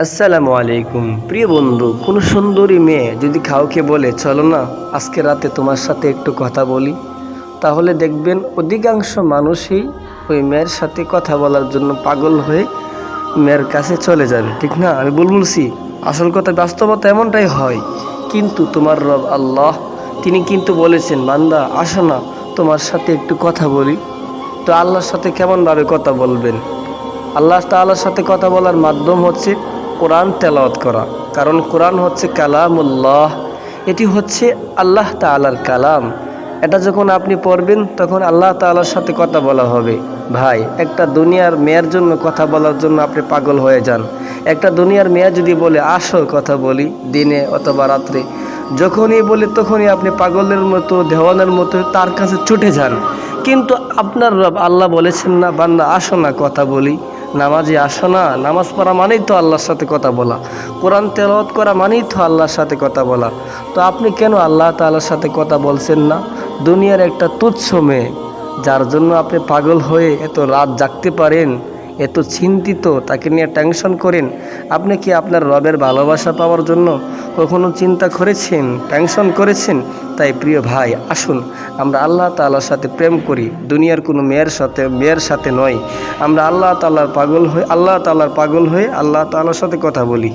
আসসালামু আলাইকুম। প্রিয় বন্ধু, কোনো সুন্দরী মেয়ে যদি কাউকে বলে চলো না আজকে রাতে তোমার সাথে একটু কথা বলি, তাহলে দেখবেন অধিকাংশ মানুষই ওই মেয়ের সাথে কথা বলার জন্য পাগল হয়ে মেয়ের কাছে চলে যাবে। ঠিক না? আমি বলছি আসল কথা, বাস্তবতা এমনটাই হয়। কিন্তু তোমার রব আল্লাহ, তিনি কিন্তু বলেছেন, বান্দা আসো না তোমার সাথে একটু কথা বলি। তো আল্লাহর সাথে কেমনভাবে কথা বলবেন? আল্লাহ তাআলার সাথে কথা বলার মাধ্যম হচ্ছে কোরআন তেলাওয়াত করা। কারণ কোরআন হচ্ছে কালামুল্লাহ, এটি হচ্ছে আল্লাহ তাআলার কালাম। এটা যখন আপনি পড়বেন তখন আল্লাহ তাআলার সাথে কথা বলা হবে। ভাই, একটা দুনিয়ার মেয়ের জন্য কথা বলার জন্য আপনি পাগল হয়ে যান। একটা দুনিয়ার মেয়ে যদি বলে আসো কথা বলি, দিনে অথবা রাত্রে, যখনই বলে তখনই আপনি পাগলের মতো দেওয়ানের মতো তার কাছে ছুটে যান। কিন্তু আপনার রব আল্লাহ বলেছেন না, বান্দা আসো না কথা বলি। নামাজে আসো না, নামাজ পড়া মানেই তো আল্লাহর সাথে কথা বলা, কোরআন তেলাওয়াত করা মানেই তো আল্লাহর সাথে কথা বলা। তো আপনি কেন আল্লাহ তাআলার সাথে কথা বলছেন না? দুনিয়ার একটা তুচ্ছ মেয়ে, যার জন্য আপনি পাগল হয়ে এত রাত জাগতে পারেন, এত চিন্তিত, তাকে নিয়ে টেনশন করেন। আপনি কি আপনার রবের ভালোবাসা পাওয়ার জন্য কখনো চিন্তা করেছেন, টেনশন করেছেন? তাই প্রিয় ভাই, আসুন আমরা আল্লাহ তাআলার সাথে প্রেম করি, দুনিয়ার কোনো মেয়ের সাথে নয়। আমরা আল্লাহ তাআলার পাগল হয়ে আল্লাহ তাআলার সাথে কথা বলি।